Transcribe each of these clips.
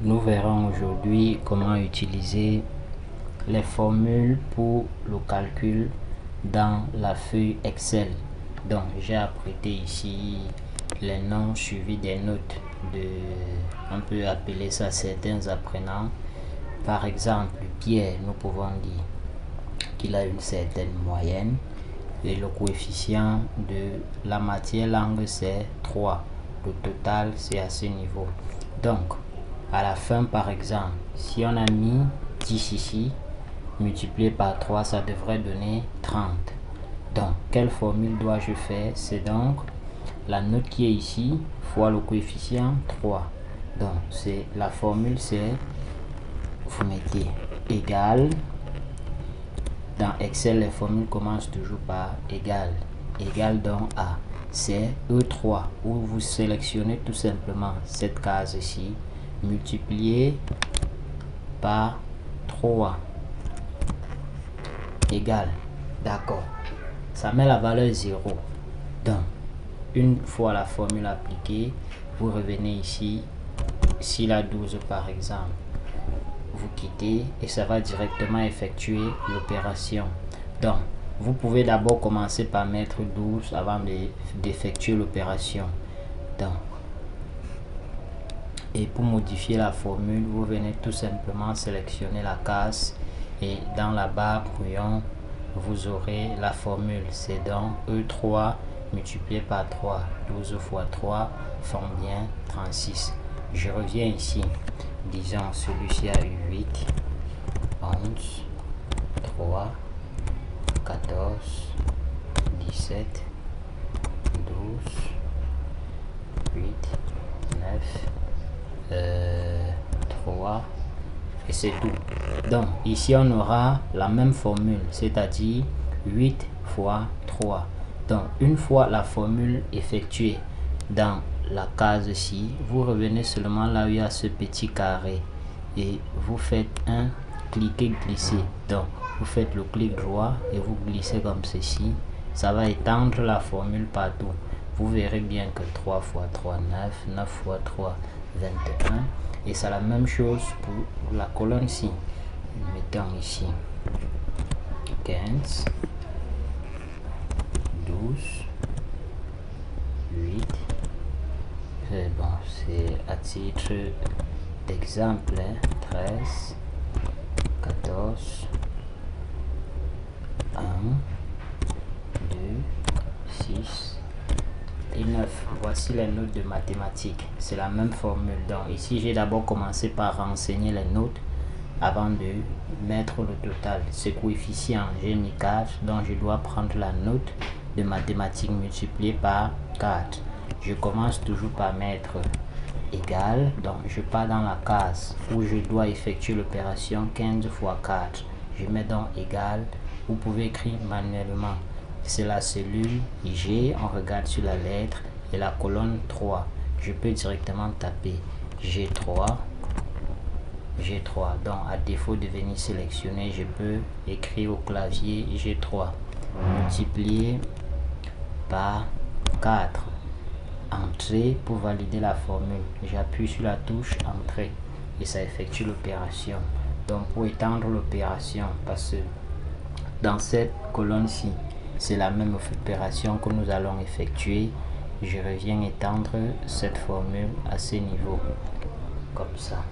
Nous verrons aujourd'hui comment utiliser les formules pour le calcul dans la feuille Excel. Donc j'ai apprêté ici les noms suivis des notes de, on peut appeler ça certains apprenants. Par exemple, Pierre, nous pouvons dire qu'il a une certaine moyenne et le coefficient de la matière langue c'est 3. Le total c'est à ce niveau. Donc à la fin, par exemple, si on a mis 10 ici, multiplié par 3, ça devrait donner 30. Donc, quelle formule dois-je faire? C'est donc la note qui est ici fois le coefficient 3. Donc, c'est la formule, c'est, vous mettez égal. Dans Excel, les formules commencent toujours par égal. Égal donc à, c'est E3, où vous sélectionnez tout simplement cette case ici, multiplié par 3 égal, d'accord, ça met la valeur 0. Donc une fois la formule appliquée, vous revenez ici, s'il a 12 par exemple, vous quittez et ça va directement effectuer l'opération. Donc vous pouvez d'abord commencer par mettre 12 avant d'effectuer l'opération. Donc, et pour modifier la formule, vous venez tout simplement sélectionner la case et dans la barre brouillon, vous aurez la formule. C'est donc E3 multiplié par 3. 12 fois 3 forme bien 36. Je reviens ici. Disons celui-ci a eu 8, 11, 3, 14, 17, 12, 8, 9, 3 et c'est tout. Donc ici on aura la même formule, c'est-à-dire 8 fois 3. Donc une fois la formule effectuée dans la case ici, vous revenez seulement là où il y a ce petit carré et vous faites un cliquer glisser. Donc vous faites le clic droit et vous glissez comme ceci. Ça va étendre la formule partout. Vous verrez bien que 3 fois 3, 9, 9 fois 3, 21. Et c'est la même chose pour la colonne-ci. Mettons ici 15, 12, 8. Bon, c'est à titre d'exemple, 13, 14, 1, 2, 6 et 9. Voici les notes de mathématiques. C'est la même formule. Donc ici, j'ai d'abord commencé par renseigner les notes avant de mettre le total. Ce coefficient, j'ai mis 4, donc je dois prendre la note de mathématiques multipliée par 4. Je commence toujours par mettre égal, donc je pars dans la case où je dois effectuer l'opération 15 fois 4. Je mets donc égal, vous pouvez écrire manuellement. C'est la cellule G, on regarde sur la lettre et la colonne 3. Je peux directement taper G3. Donc à défaut de venir sélectionner, je peux écrire au clavier G3 multiplié par 4. Entrée pour valider la formule. J'appuie sur la touche entrée et ça effectue l'opération. Donc pour étendre l'opération, parce que dans cette colonne-ci, c'est la même opération que nous allons effectuer, je reviens étendre cette formule à ce niveau, comme ça.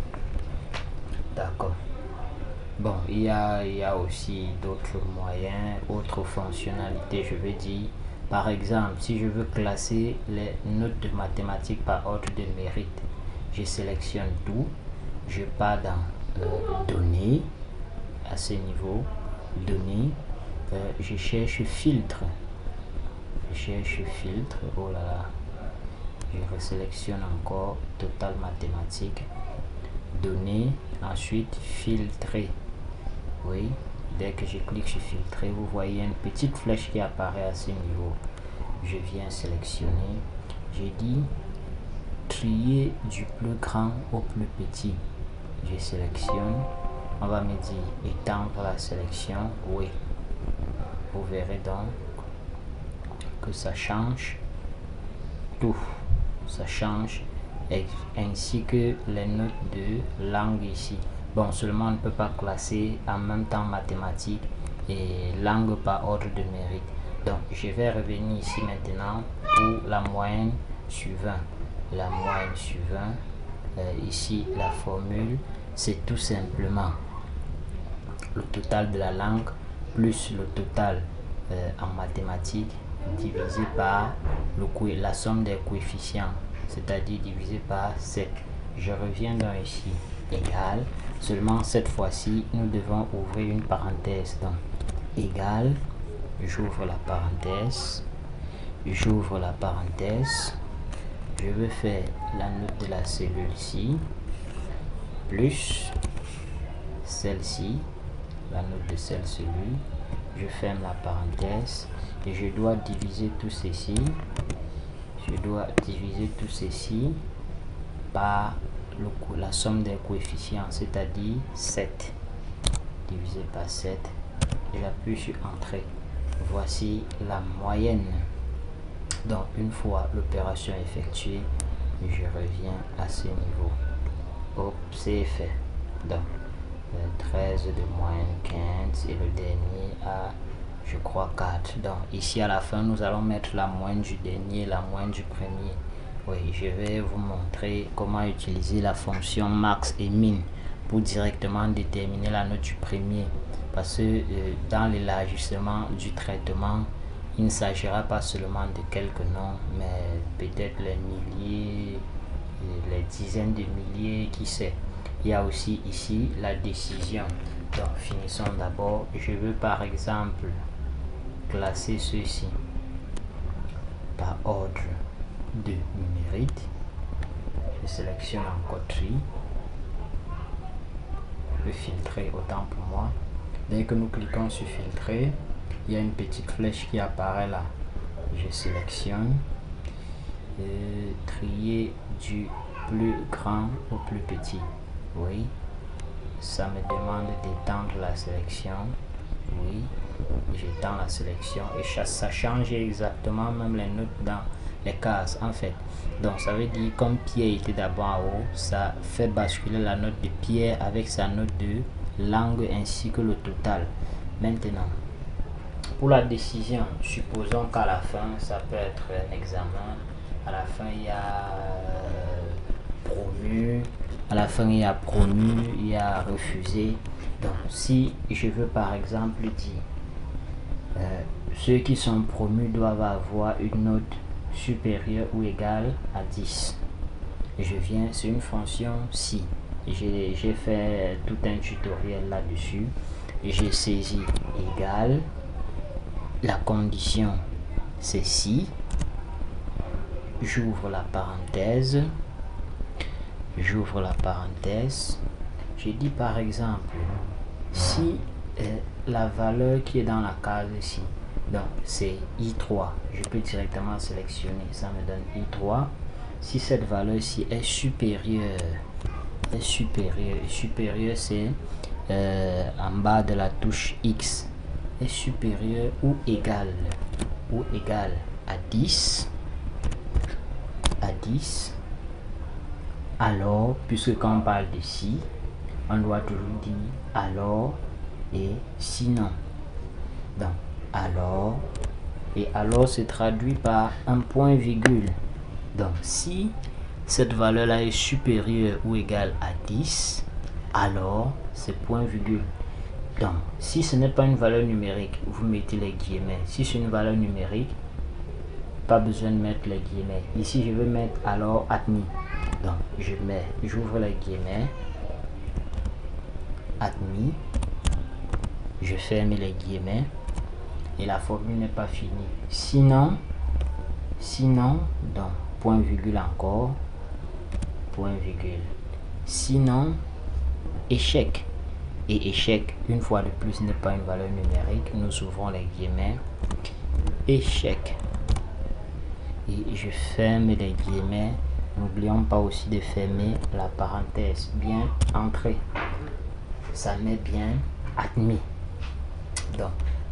D'accord. Bon, il y a aussi d'autres moyens, autres fonctionnalités, je veux dire. Par exemple, si je veux classer les notes de mathématiques par ordre de mérite, je sélectionne tout, je pars dans données, à ce niveau, données, je cherche filtre. Oh là là, je resélectionne encore total mathématique, données, ensuite filtrer. Oui, dès que je clique sur filtrer, vous voyez une petite flèche qui apparaît à ce niveau. Je viens sélectionner, j'ai dit trier du plus grand au plus petit. Je sélectionne, on va me dire étendre la sélection. Oui, vous verrez donc que ça change tout, ça change ainsi que les notes de langue ici. Bon, seulement on ne peut pas classer en même temps mathématiques et langue par ordre de mérite. Donc je vais revenir ici maintenant pour la moyenne sur 20. La moyenne sur 20, ici la formule, c'est tout simplement le total de la langue plus le total en mathématiques divisé par la somme des coefficients, c'est-à-dire divisé par 7. Je reviens donc ici, égal, seulement cette fois-ci, nous devons ouvrir une parenthèse. Donc, égal, j'ouvre la parenthèse, j'ouvre la parenthèse, je veux faire la note de la cellule ici, plus celle-ci, la note de cette cellule, je ferme la parenthèse et je dois diviser tout ceci, par la somme des coefficients, c'est-à-dire 7 divisé par 7 et j'appuie sur entrée. Voici la moyenne. Donc une fois l'opération effectuée, je reviens à ce niveau. Hop, c'est fait. Donc 13 de moyenne 15 et le dernier à, je crois, 4. Donc ici à la fin nous allons mettre la moyenne du dernier, la moyenne du premier. Oui, je vais vous montrer comment utiliser la fonction max et min pour directement déterminer la note du premier, parce que dans l'élargissement du traitement, il ne s'agira pas seulement de quelques noms, mais peut-être les milliers, les dizaines de milliers, qui sait. Il y a aussi ici la décision. Donc finissons d'abord. Je veux par exemple classer ceci par ordre de mérite. Je sélectionne encore tri. Je peux filtrer autant pour moi. Dès que nous cliquons sur filtrer, il y a une petite flèche qui apparaît là. Je sélectionne trier du plus grand au plus petit. Oui, ça me demande d'étendre la sélection. Oui, j'étends la sélection et ça change exactement même les notes dans les cases en fait. Donc ça veut dire comme Pierre était d'abord en haut, ça fait basculer la note de Pierre avec sa note de langue ainsi que le total. Maintenant, pour la décision, supposons qu'à la fin, ça peut être un examen. À la fin, il y a promu. À la fin, il y a promu, il y a refusé. Donc, si je veux par exemple dire ceux qui sont promus doivent avoir une note supérieure ou égale à 10. Je viens sur une fonction si. J'ai fait tout un tutoriel là-dessus. J'ai saisi égal. La condition, c'est si. J'ouvre la parenthèse. J'ouvre la parenthèse. Je dis par exemple, si la valeur qui est dans la case ici, donc c'est I3, je peux directement sélectionner, ça me donne I3. Si cette valeur-ci est supérieure, c'est en bas de la touche X, est supérieur ou égal à 10, alors, puisque quand on parle de si, on doit toujours dire alors et sinon. Donc, alors, et alors se traduit par un point virgule. Donc, si cette valeur-là est supérieure ou égale à 10, alors c'est point virgule. Donc, si ce n'est pas une valeur numérique, vous mettez les guillemets. Si c'est une valeur numérique, pas besoin de mettre les guillemets. Ici, je veux mettre alors admis. Donc, j'ouvre les guillemets. Admis. Je ferme les guillemets. Et la formule n'est pas finie. Sinon, donc, point virgule encore. Point virgule. Sinon, échec. Et échec, une fois de plus, n'est pas une valeur numérique. Nous ouvrons les guillemets. Échec. Et je ferme les guillemets. N'oublions pas aussi de fermer la parenthèse. Bien entrée. Ça met bien admis. Donc,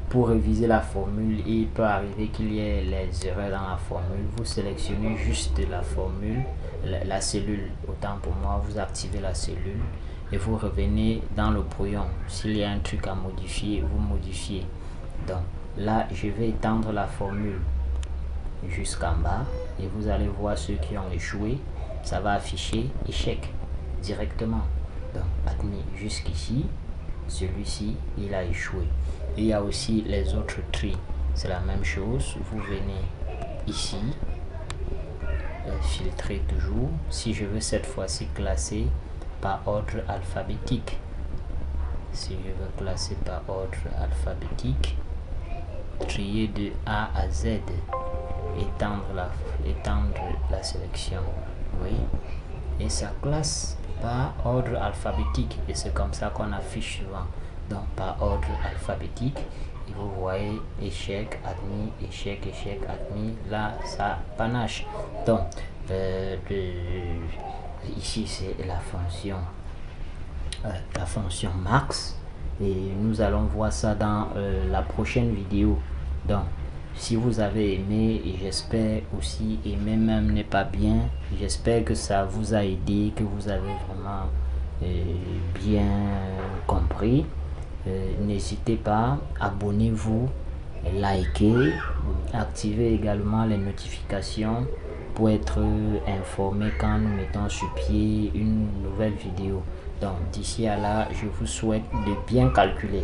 pour réviser la formule, il peut arriver qu'il y ait les erreurs dans la formule. Vous sélectionnez juste la formule, la cellule, autant pour moi, vous activez la cellule et vous revenez dans le brouillon. S'il y a un truc à modifier, vous modifiez. Donc là, je vais étendre la formule jusqu'en bas et vous allez voir ceux qui ont échoué. Ça va afficher échec directement. Donc admis jusqu'ici, celui-ci il a échoué. Et il y a aussi les autres tri, c'est la même chose. Vous venez ici, filtrer toujours. Si je veux cette fois-ci classer par ordre alphabétique, si je veux classer par ordre alphabétique, trier de A à Z, étendre la sélection, oui, et ça classe par ordre alphabétique et c'est comme ça qu'on affiche souvent, donc par ordre alphabétique. Et vous voyez échec, admis, échec, échec, admis, là ça panache. Donc ici c'est la fonction max et nous allons voir ça dans la prochaine vidéo. Donc si vous avez aimé, et j'espère aussi aimer même n'est pas bien, j'espère que ça vous a aidé, que vous avez vraiment bien compris. N'hésitez pas, abonnez-vous, likez, activez également les notifications pour être informé quand nous mettons sur pied une nouvelle vidéo. Donc d'ici à là, je vous souhaite de bien calculer.